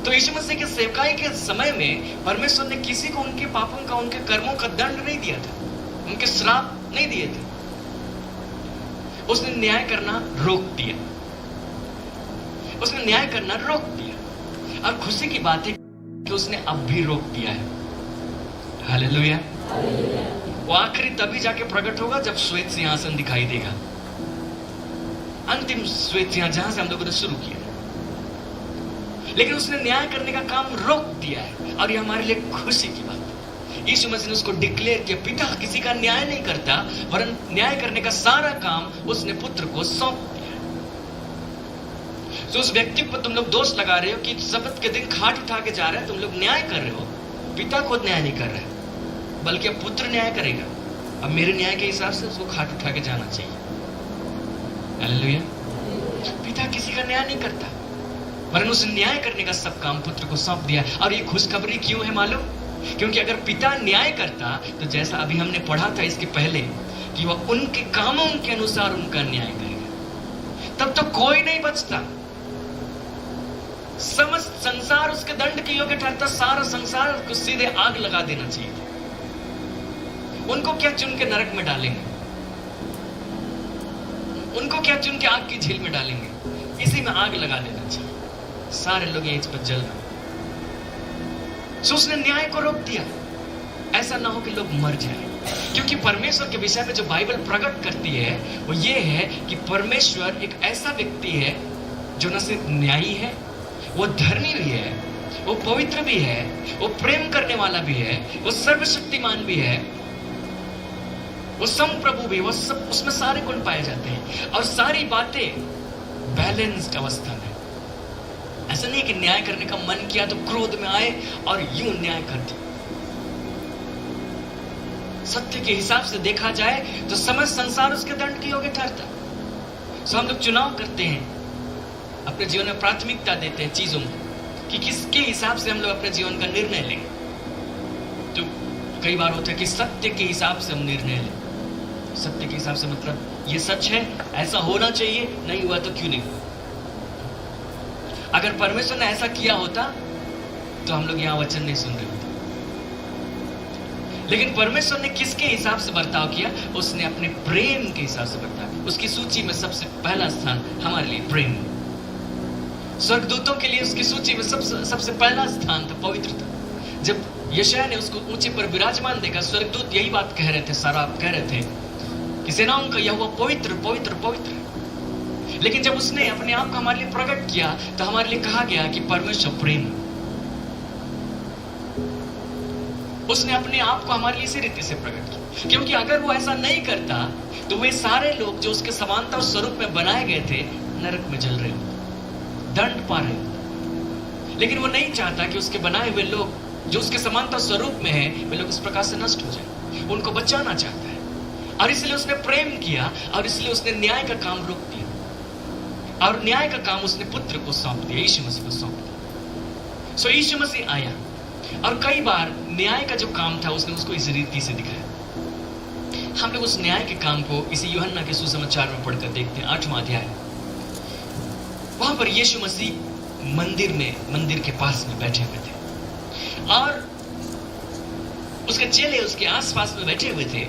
तो यीशु मसीह के सेवकाई के समय में परमेश्वर ने किसी को उनके पापों का, उनके कर्मों का दंड नहीं दिया था, उनके श्राप नहीं दिए थे। उसने न्याय करना रोक दिया, उसने न्याय करना रोक दिया। और खुशी की बात है कि उसने अब भी रोक दिया है। हालेलुया। वो आखिरी तभी जाके प्रकट होगा जब श्वेत सिंहासन दिखाई देगा, अंतिम श्वेत सिंहासन जहां से हम लोगों ने शुरू किया। लेकिन उसने न्याय करने का काम रोक दिया है, और ये हमारे लिए खुशी की बात है। यीशु मसीह ने उसको डिक्लेयर किया, पिता किसी का न्याय नहीं करता, वरन न्याय करने का सारा काम उसने पुत्र को सौंप दिया। तो उस व्यक्ति पर तुम लोग दोष लगा रहे हो कि शब्द के दिन खाट उठा के जा रहे हो, तुम लोग न्याय कर रहे हो। पिता खुद न्याय नहीं कर रहा है, बल्कि अब पुत्र न्याय करेगा। अब मेरे न्याय के हिसाब से उसको खाट उठा के जाना चाहिए। हालेलुया। पिता किसी का न्याय नहीं करता, वरन उस न्याय करने का सब काम पुत्र को सौंप दिया। और ये खुशखबरी क्यों है मालूम? क्योंकि अगर पिता न्याय करता तो जैसा अभी हमने पढ़ा था इसके पहले कि वह उनके कामों के अनुसार उनका न्याय करेगा, तब तो कोई नहीं बचता। समस्त संसार उसके दंड के योग्य ठहरता, सारा संसार को सीधे आग लगा देना चाहिए। उनको क्या चुन के नरक में डालेंगे, उनको क्या चुन के आग की झील में डालेंगे, इसी में आग लगा देना चाहिए। सारे लोग ये इस पर जल रहे। सो उसने न्याय को रोक दिया, ऐसा ना हो कि लोग मर जाएं। क्योंकि परमेश्वर के विषय में जो बाइबल प्रकट करती है वो ये है कि परमेश्वर एक ऐसा व्यक्ति है जो न सिर्फ न्यायी है, वो धर्मी भी है, वो पवित्र भी है, वो प्रेम करने वाला भी है, वो सर्वशक्तिमान भी है, वो संप्रभु भी, वो सब, उसमें सारे गुण पाए जाते हैं। और सारी बातें बैलेंस्ड अवस्था में। ऐसा नहीं कि न्याय करने का मन किया तो क्रोध में आए और यूं न्याय कर दिया। सत्य के हिसाब से देखा जाए तो समस्त संसार उसके दंड के योग्य ठहरता। सो हम लोग चुनाव करते हैं, अपने जीवन में प्राथमिकता देते हैं चीजों को कि किसके हिसाब से हम लोग अपने जीवन का निर्णय लें। तो कई बार होता है कि सत्य के हिसाब से हम निर्णय लें। सत्य के हिसाब से मतलब ये सच है, ऐसा होना चाहिए, नहीं हुआ तो क्यों नहीं हुआ। अगर परमेश्वर ने ऐसा किया होता तो हम लोग यहां वचन नहीं सुन रहे होते। लेकिन परमेश्वर ने किसके हिसाब से बर्ताव किया? उसने अपने प्रेम के हिसाब से बर्ताव किया। उसकी सूची में सबसे पहला स्थान हमारे लिए प्रेम। स्वर्गदूतों के लिए उसकी सूची में सबसे पहला स्थान था पवित्रता। जब यशायाह ने उसको ऊंचे पर विराजमान देखा, स्वर्गदूत यही बात कह रहे थे, साराफ कह रहे थे कि सेनाओं का यहोवा पवित्र पवित्र पवित्र। लेकिन जब उसने अपने आप को हमारे लिए प्रकट किया तो हमारे लिए कहा गया कि परमेश्वर प्रेम। उसने अपने आप को हमारे लिए इसी रीति से प्रकट किया, क्योंकि अगर वो ऐसा नहीं करता तो वे सारे लोग जो उसके समानता और स्वरूप में बनाए गए थे नरक में जल रहे होते, दंड पा रहे होते। लेकिन वो नहीं चाहता कि उसके बनाए हुए लोग जो उसके समानता स्वरूप में है वे लोग इस प्रकार से नष्ट हो जाए। उनको बचाना चाहता है, और इसलिए उसने प्रेम किया, और इसलिए उसने न्याय का काम रोक दिया, और न्याय का काम उसने पुत्र को सौंप दिया, यीशु मसीह को सौंप दिया। सो यीशु मसीह आया, और कई बार न्याय का जो काम था उसने उसको इस रीति से दिखाया। हम लोग उस न्याय के काम को इसी यूहन्ना के सुसमाचार में पढ़कर देखते हैं, 8वां अध्याय। वहां पर यीशु मसीह मंदिर के पास में बैठे हुए थे, और उसके चेले उसके आसपास में बैठे हुए थे।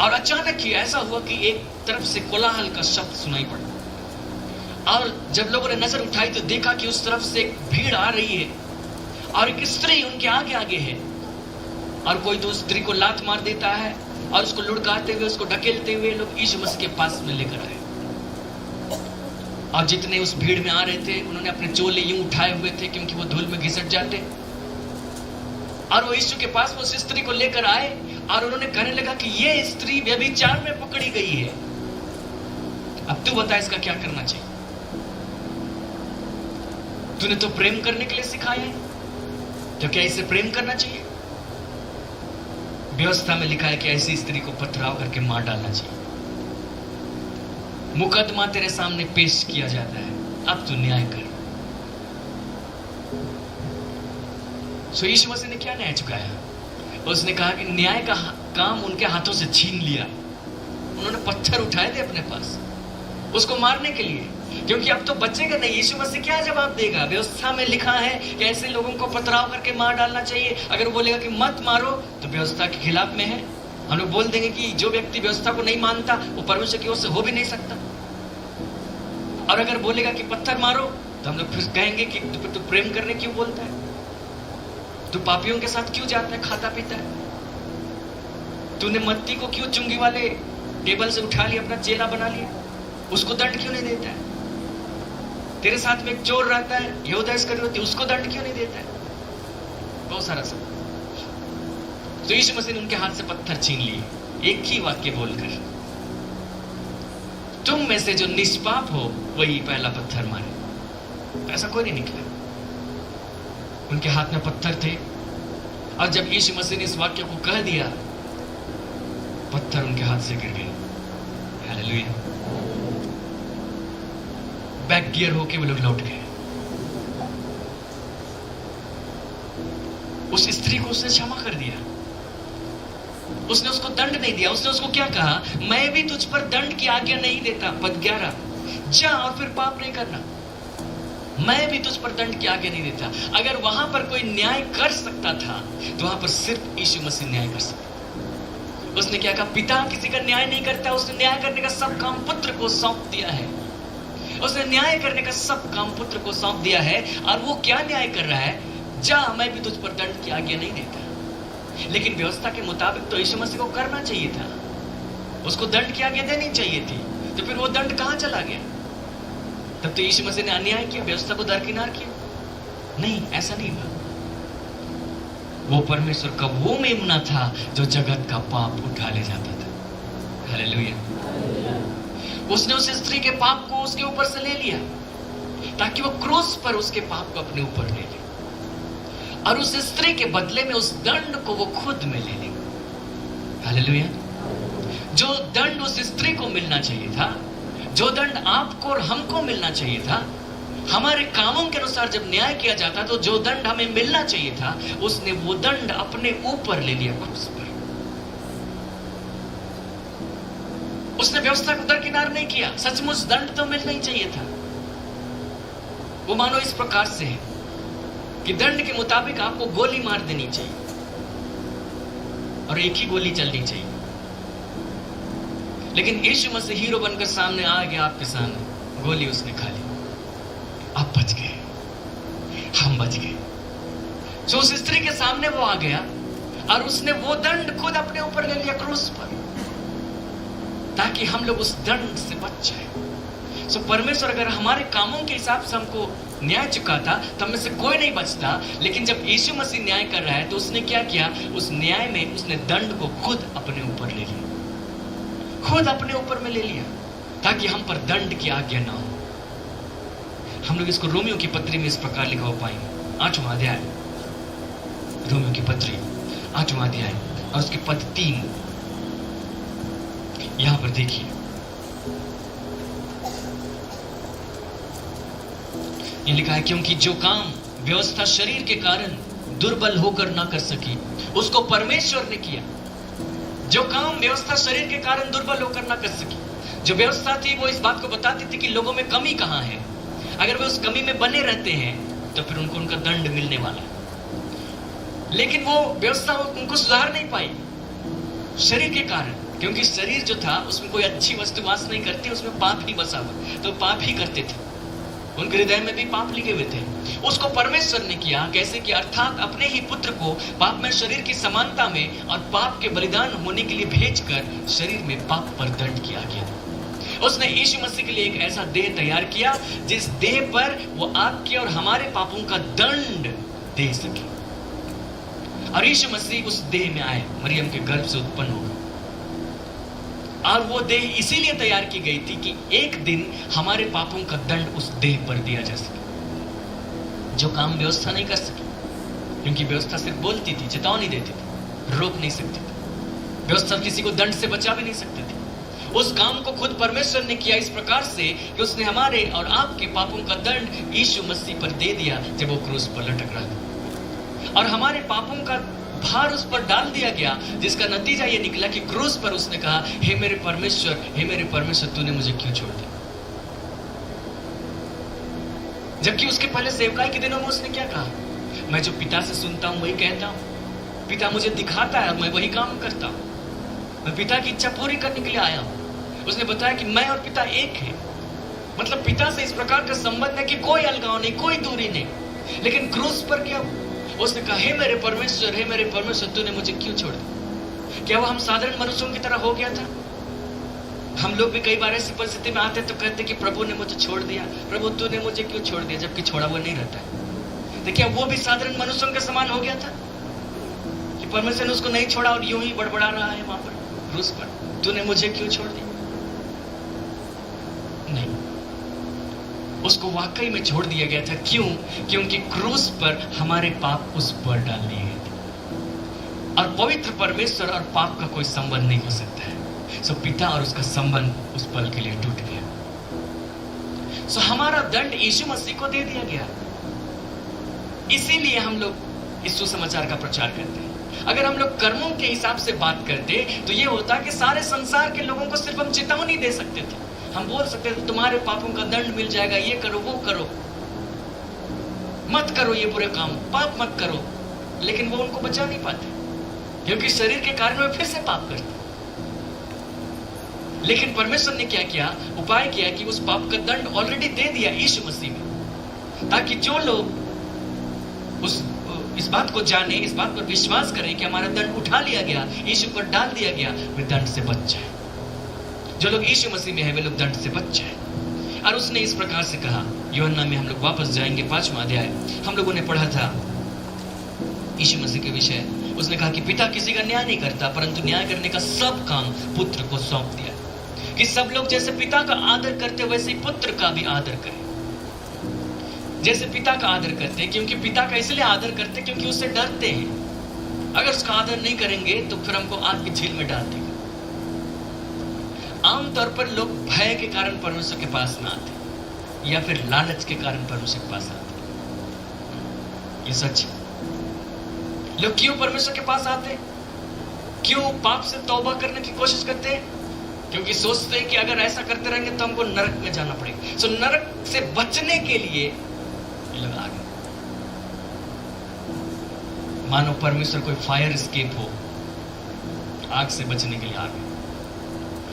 और अचानक ही ऐसा हुआ कि एक तरफ से कोलाहल का शब्द सुनाई पड़ा, और जब लोगों ने नजर उठाई तो देखा कि उस तरफ से एक भीड़ आ रही है, और एक स्त्री उनके आगे आगे है। और कोई तो स्त्री को लात मार देता है, और उसको लुढ़काते हुए, उसको ढकेलते हुए लोग यीशु मसीह के पास में लेकर आए। और जितने उस भीड़ में आ रहे थे उन्होंने अपने चोले यूं उठाए हुए थे, क्योंकि वो धूल में घिसट जाते। और वो यीशु के पास उस स्त्री को लेकर आए, और उन्होंने कहने लगा कि ये स्त्री व्यभिचार में पकड़ी गई है। अब तू बता इसका क्या करना चाहिए? तूने तो प्रेम करने के लिए सिखाया है, तो क्या इसे प्रेम करना चाहिए? व्यवस्था में लिखा है कि ऐसी स्त्री को पथराव करके मार डालना चाहिए। मुकदमा तेरे सामने पेश किया जाता है, अब तू न्याय कर। सो यीशु मसीह ने क्या न्याय चुकाया? उसने कहा कि न्याय का काम उनके हाथों से छीन लिया। उन्होंने पत्थर उठाए थे अपने पास उसको मारने के लिए, क्योंकि अब तो बचेगा नहीं। यीशु मसीह क्या जवाब देगा? व्यवस्था में लिखा है कि ऐसे लोगों को पथराव करके मार डालना चाहिए। अगर वो बोलेगा कि मत मारो तो व्यवस्था के खिलाफ में है। हम लोग बोल देंगे कि जो व्यक्ति व्यवस्था को नहीं मानता वो परमेश्वर की ओर से हो भी नहीं सकता। और अगर बोलेगा कि पत्थर मारो तो हम लोग फिर कहेंगे कि तू प्रेम करने क्यों बोलता है, तू पापियों के साथ क्यों जाता है, खाता पीता है, तूने मत्ती को क्यों चुंगी वाले टेबल से उठा लिया, अपना चेला बना लिया, उसको दंड क्यों नहीं देता है, तेरे साथ में एक चोर रहता है यहूदा इस्करियोती, उसको दंड क्यों नहीं देता है, बहुत सारा सब। तो यीशु मसीह ने उनके हाथ से पत्थर छीन लिए, एक ही वाक्य बोलकर, तुम में से जो निष्पाप हो वही पहला पत्थर मारे। तो ऐसा कोई नहीं निकला, उनके हाथ में पत्थर थे, और जब यीशु मसीह ने इस वाक्य को कह दिया, पत्थर उनके हाथ से गिर गए। हालेलुया। बैक गियर होके वो लोग लौट गए। उस स्त्री को उसने क्षमा कर दिया, उसने उसको दंड नहीं दिया। उसने उसको क्या कहा, मैं भी तुझ पर दंड की आज्ञा नहीं देता, पद 11, जा और फिर पाप नहीं करना, मैं भी तुझ पर दंड की आज्ञा नहीं देता। अगर वहां पर कोई न्याय कर सकता था तो वहां पर सिर्फ यीशु मसीह न्याय कर सकता। उसने क्या कहा, पिता किसी का न्याय नहीं करता, उसने न्याय करने का सब काम पुत्र को सौंप दिया है, उसने न्याय करने का सब काम पुत्र को सौंप दिया है। और वो क्या न्याय कर रहा है, जा मैं भी तुझ पर दंड की आज्ञा नहीं देता। लेकिन व्यवस्था के मुताबिक तो यीशु मसीह को करना चाहिए था, उसको दंड की आज्ञा देनी चाहिए थी, तो फिर वो दंड कहां चला गया? तब तो यीशु मसीह ने अन्याय किया, व्यवस्था को दरकिनार किया। नहीं, ऐसा नहीं हुआ। वो परमेश्वर का वो मेमना था जो जगत का पाप उठा ले जाता था। हालेलुया। उसने उस स्त्री के पाप को उसके ऊपर से ले लिया, ताकि वो क्रूस पर उसके पाप को अपने ऊपर ले ले, और उस स्त्री के बदले में उस दंड को वो खुद में ले ले। हालेलुया। जो दंड उस स्त्री को मिलना चाहिए था, जो दंड आपको और हमको मिलना चाहिए था, हमारे कामों के अनुसार जब न्याय किया जाता तो जो दंड हमें मिलना चाहिए था, उसने वो दंड अपने ऊपर ले लिया क्रूस पर। उसने व्यवस्था को दरकिनार नहीं किया। सचमुच दंड तो मिलना ही चाहिए था। वो मानो इस प्रकार से है कि दंड के मुताबिक आपको गोली मार देनी चाहिए और एक ही गोली चलनी चाहिए, लेकिन यीशु मसीह हीरो बनकर सामने आ गया, आपके सामने गोली उसने खा ली, आप बच गए, हम बच गए। जो उस स्त्री के सामने वो आ गया और उसने वो दंड खुद अपने ऊपर ले लिया क्रूस पर, ताकि हम लोग उस दंड से बच जाए। सो परमेश्वर अगर हमारे कामों के हिसाब से हमको न्याय चुकाता तो हमें से कोई नहीं बचता, लेकिन जब यीशु मसीह न्याय कर रहा है तो उसने क्या किया, उस न्याय में उसने दंड को खुद अपने ऊपर ले लिया, खुद अपने ऊपर में ले लिया, ताकि हम पर दंड की आज्ञा ना हो। हम लोग इसको रोमियो की पत्री में इस प्रकार लिखा हो पाएंगे, 8वां अध्याय, रोमियो की पत्री 8वां अध्याय और उसके पद 3, यहां पर देखिए, ये लिखा है, क्योंकि जो काम व्यवस्था शरीर के कारण दुर्बल होकर ना कर सकी, उसको परमेश्वर ने किया। जो काम व्यवस्था शरीर के कारण दुर्बल होकर ना कर सकी, जो व्यवस्था थी वो इस बात को बताती थी कि लोगों में कमी कहां है, अगर वे उस कमी में बने रहते हैं तो फिर उनको उनका दंड मिलने वाला है। लेकिन वो व्यवस्था उनको सुधार नहीं पाई शरीर के कारण, क्योंकि शरीर जो था उसमें कोई अच्छी वस्तु वास नहीं करती, उसमें पाप ही बसा हुआ, तो पाप ही करते थे, उनके हृदय में भी पाप लिखे हुए थे। उसको परमेश्वर ने किया कैसे कि अर्थात अपने ही पुत्र को पाप में शरीर की समानता में और पाप के बलिदान होने के लिए भेजकर शरीर में पाप पर दंड किया गया। उसने यीशु मसीह के लिए एक ऐसा देह तैयार किया जिस देह पर वो आपके और हमारे पापों का दंड दे सके, और यीशु मसीह उस देह में आए, मरियम के गर्भ से उत्पन्न होगा, और वो देह इसीलिए तैयार की गई थी कि एक दिन हमारे पापों का दंड उस देह पर दिया जा सके, जो काम व्यवस्था नहीं कर सकी, क्योंकि व्यवस्था सिर्फ बोलती थी, चेतावनी देती थी, रोक नहीं सकती थी। व्यवस्था किसी को दंड से बचा भी नहीं सकती थी। उस काम को खुद परमेश्वर ने किया इस प्रकार से कि उसने हमारे और आपके पापों का दंड यीशु मसीह पर दे दिया जब वो क्रूस पर लटक रहा था, और हमारे पापों का भार उस पर डाल दिया गया, जिसका नतीजा ये निकला कि क्रूस पर उसने कहा, हे मेरे परमेश्वर, तूने मुझे क्यों छोड़ दिया। जबकि उसके पहले सेवकाई के दिनों में उसने क्या कहा, मैं जो पिता से सुनता हूं वही कहता हूं, पिता मुझे दिखाता है और मैं वही काम करता हूं, मैं पिता की इच्छा पूरी करने के लिए आया हूं। उसने बताया कि मैं और पिता एक हैं, मतलब पिता से इस प्रकार का संबंध है कि कोई अलगाव नहीं, कोई दूरी नहीं। लेकिन क्रूस पर क्या उसने कहा, हे मेरे परमेश्वर तूने मुझे क्यों छोड़ दिया? क्या वो हम साधारण मनुष्यों की तरह हो गया था? हम लोग भी कई बार ऐसी परिस्थिति में आते तो कहते कि प्रभु ने मुझे छोड़ दिया, प्रभु तूने मुझे क्यों छोड़ दिया, जबकि छोड़ा हुआ नहीं रहता है। तो क्या वो भी साधारण मनुष्यों के समान हो गया था कि परमेश्वर ने उसको नहीं छोड़ा और यूं ही बड़बड़ा रहा है वहां पर क्रूस पर, तूने मुझे क्यों छोड़ दिया? नहीं, उसको वाकई में छोड़ दिया गया था। क्यों? क्योंकि क्रूस पर हमारे पाप उस पर डाल दिए गए थे और पवित्र परमेश्वर और पाप का कोई संबंध नहीं हो सकता है। सो पिता और उसका संबंध उस पल के लिए टूट गया। सो हमारा दंड यीशु मसीह को दे दिया गया। इसीलिए हम लोग इस सुसमाचार का प्रचार करते हैं। अगर हम लोग कर्मों के हिसाब से बात करते तो ये होता कि सारे संसार के लोगों को सिर्फ हम चेतावनी दे सकते थे। हम बोल सकते थे तुम्हारे पापों का दंड मिल जाएगा, ये करो वो करो, मत करो ये बुरे काम, पाप मत करो। लेकिन वो उनको बचा नहीं पाते क्योंकि शरीर के कारण वे फिर से पाप करते। लेकिन परमेश्वर ने क्या किया? उपाय किया कि उस पाप का दंड ऑलरेडी दे दिया यीशु मसीह में, ताकि जो लोग इस बात को जाने, इस बात पर विश्वास करें कि हमारा दंड उठा लिया गया, यीशु पर डाल दिया गया, वे दंड से बच जाए। जो लोग यीशु मसीह में है वे लोग दंड से बच जाए। और उसने इस प्रकार से कहा, यूहन्ना में हम लोग वापस जाएंगे 5वां अध्याय, हम लोगों ने पढ़ा था यीशु मसीह के विषय। उसने कहा कि पिता किसी का न्याय नहीं करता, परंतु न्याय करने का सब काम पुत्र को सौंप दिया, कि सब लोग जैसे पिता का आदर करते वैसे ही पुत्र का भी आदर करें। जैसे पिता का आदर करते, क्योंकि पिता का इसलिए आदर करते क्योंकि उससे डरते हैं। अगर उसका आदर नहीं करेंगे तो फिर हमको आग की झील में डाल देगा। आमतौर पर लोग भय के कारण परमेश्वर के पास ना आते या फिर लालच के कारण परमेश्वर के पास आते। ये सच है। लोग क्यों परमेश्वर के पास आते? क्यों पाप से तौबा करने की कोशिश करते हैं? क्योंकि सोचते हैं कि अगर ऐसा करते रहेंगे तो हमको नरक में जाना पड़ेगा। सो नरक से बचने के लिए लोग आ गए। मानो परमेश्वर कोई फायर एस्केप हो, आग से बचने के लिए आ गए।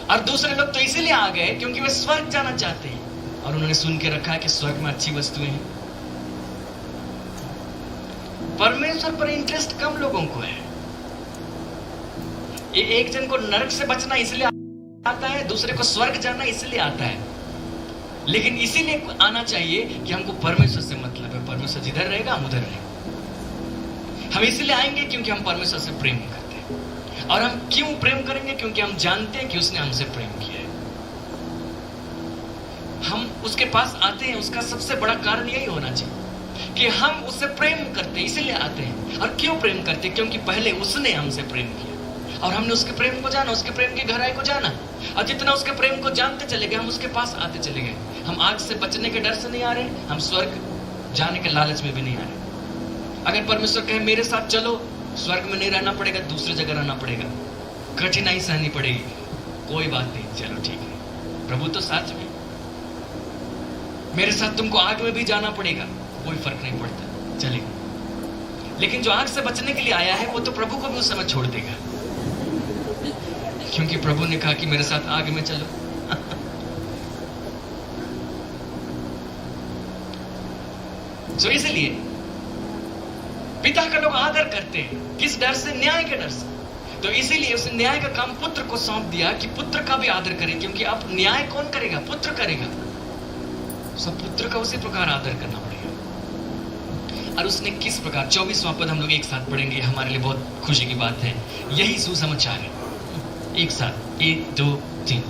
और दूसरे लोग तो इसीलिए आ गए क्योंकि वे स्वर्ग जाना चाहते हैं और उन्होंने सुन के रखा है कि स्वर्ग में अच्छी वस्तुएं हैं। परमेश्वर पर इंटरेस्ट कम लोगों को है। ये एक जन को नरक से बचना इसलिए आता है, दूसरे को स्वर्ग जाना इसलिए आता है। लेकिन इसीलिए आना चाहिए कि हमको परमेश्वर से मतलब है। परमेश्वर जिधर रहेगा हम उधर रहेंगे। हम इसलिए आएंगे क्योंकि हम परमेश्वर से प्रेम करते हैं। और हम क्यों प्रेम करेंगे? क्योंकि हम जानते हैं कि उसने हमसे प्रेम किया है। हम उसके पास आते हैं, उसका सबसे बड़ा कारण यही होना चाहिए कि हम उससे प्रेम करते हैं, इसीलिए आते हैं। और क्यों प्रेम करते हैं? क्योंकि पहले उसने हमसे प्रेम किया और हमने उसके प्रेम को जाना, उसके प्रेम की गहराई को जाना। और जितना उसके प्रेम को जानते चले गए, हम उसके पास आते चले गए। हम आग से बचने के डर से नहीं आ रहे, हम स्वर्ग जाने के लालच में भी नहीं आ रहे। अगर परमेश्वर कहे मेरे साथ चलो, स्वर्ग में नहीं रहना पड़ेगा, दूसरी जगह रहना पड़ेगा, कठिनाई सहनी पड़ेगी, कोई बात नहीं, चलो ठीक है, प्रभु तो साथ में। मेरे साथ तुमको आग में भी जाना पड़ेगा, कोई फर्क नहीं पड़ता, चलेगा। लेकिन जो आग से बचने के लिए आया है वो तो प्रभु को भी उस समय छोड़ देगा, क्योंकि प्रभु ने कहा कि मेरे साथ आग में चलो। तो इसलिए पिता का लोग आदर करते हैं, किस डर से? न्याय के डर से। तो इसीलिए उसने न्याय का काम पुत्र को सौंप दिया कि पुत्र का भी आदर करें, क्योंकि अब न्याय कौन करेगा? पुत्र करेगा। सब पुत्र का उसी प्रकार आदर करना पड़ेगा। और उसने किस प्रकार, 24वां पद हम लोग एक साथ पढ़ेंगे, हमारे लिए बहुत खुशी की बात है। यही सुसमाचार है। एक साथ 1 2 3।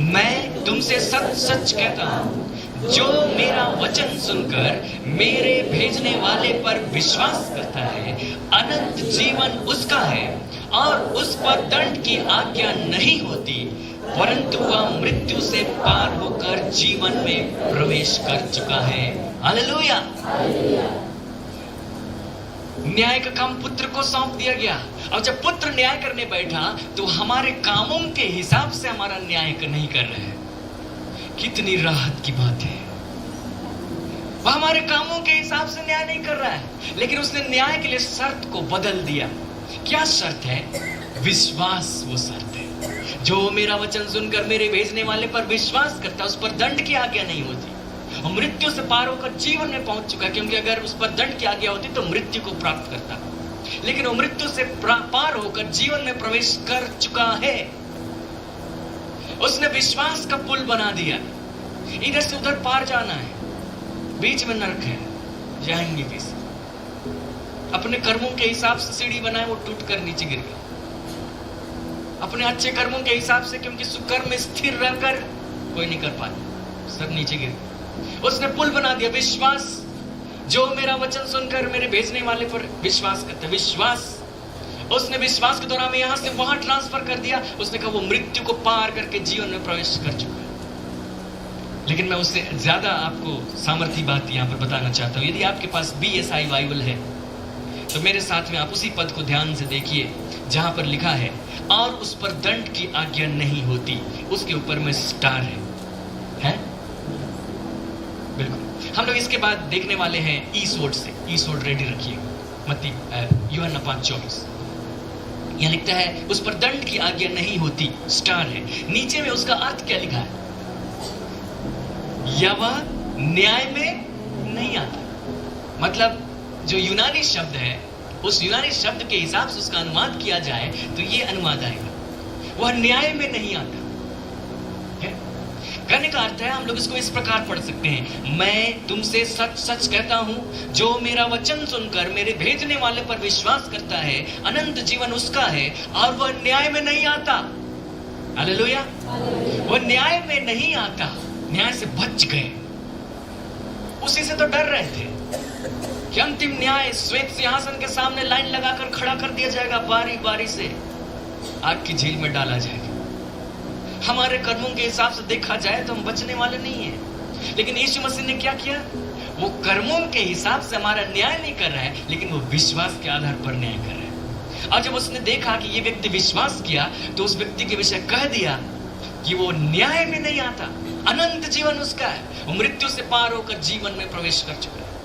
मैं तुमसे सच सच कहता हूं, जो मेरा वचन सुनकर मेरे भेजने वाले पर विश्वास करता है, अनंत जीवन उसका है और उस पर दंड की आज्ञा नहीं होती, परंतु वह मृत्यु से पार होकर जीवन में प्रवेश कर चुका है। हालेलुया। न्याय का काम पुत्र को सौंप दिया गया। और जब पुत्र न्याय करने बैठा तो हमारे कामों के हिसाब से हमारा न्याय नहीं कर रहे हैं। कितनी राहत की बात है। वह हमारे कामों के हिसाब से न्याय नहीं कर रहा है, लेकिन उसने न्याय के लिए शर्त को बदल दिया। क्या शर्त है? विश्वास वो शर्त है। जो मेरा वचन सुनकर मेरे भेजने वाले पर विश्वास करता है उस पर दंड की आज्ञा नहीं होती। और मृत्यु से पार होकर जीवन में पहुंच चुका है, क्योंकि अगर उस पर दंड की आज्ञा होती तो मृत्यु को प्राप्त करता, लेकिन वो मृत्यु से पार होकर जीवन में प्रवेश कर चुका है। उसने विश्वास का पुल बना दिया। इधर से उधर पार जाना है, बीच में नरक है, जाएंगे कैसे? अपने कर्मों के हिसाब से सीढ़ी बनाए, वो टूट कर नीचे गिर गया। अपने अच्छे कर्मों के हिसाब से, क्योंकि सुकर्म में स्थिर रहकर कोई नहीं कर पाता, सब नीचे गिर गए। उसने पुल बना दिया, विश्वास। जो मेरा वचन सुनकर मेरे भेजने वाले पर विश्वास करते, विश्वास। उसने विश्वास के द्वारा में यहां से वहां ट्रांसफर कर दिया। उसने कहा वो मृत्यु को पार करके जीवन में प्रवेश कर चुका है। लेकिन मैं उससे ज्यादा आपको सामर्थ्य बात यहां पर बताना चाहता हूं। यदि आपके पास BSI बाइबल है तो मेरे साथ में आप उसी पद को ध्यान से देखिए जहां पर लिखा है और उस पर दंड की आज्ञा नहीं होती। उसके ऊपर में स्टार है? बिल्कुल। हम लोग इसके बाद देखने वाले हैं ईसोड से। ईसोड रेडी रखिए। मत्ती यूहन्ना 5:24 यहां लिखता है उस पर दंड की आज्ञा नहीं होती, स्टार है। नीचे में उसका अर्थ क्या लिखा है? या वह न्याय में नहीं आता। मतलब जो यूनानी शब्द है उस यूनानी शब्द के हिसाब से उसका अनुवाद किया जाए तो ये अनुवाद आएगा, वह न्याय में नहीं आता है। कहने का अर्थ है, हम लोग इसको इस प्रकार पढ़ सकते हैं, मैं तुमसे सच सच कहता हूं, जो मेरा वचन सुनकर मेरे भेजने वाले पर विश्वास करता है अनंत जीवन उसका है और वह न्याय में नहीं आता। हालेलुया। वह न्याय में नहीं आता, न्याय से बच गए। उसी से तो डर रहे थे कि अंतिम न्याय श्वेत सिंहासन के सामने लाइन लगाकर खड़ा कर दिया जाएगा, बारी बारी से आग की झील में डाला जाएगा। हमारे कर्मों के हिसाब से देखा जाए तो हम बचने वाले नहीं हैं। लेकिन यीशु मसीह ने क्या किया? वो कर्मों के हिसाब से हमारा न्याय नहीं कर रहा है, लेकिन वो विश्वास के आधार पर न्याय कर रहा है। और जब उसने देखा कि ये व्यक्ति विश्वास किया तो उस व्यक्ति के विषय कह दिया कि वो न्याय में नहीं आता, अनंत जीवन उसका है, वो मृत्यु से पार होकर जीवन में प्रवेश कर चुका है।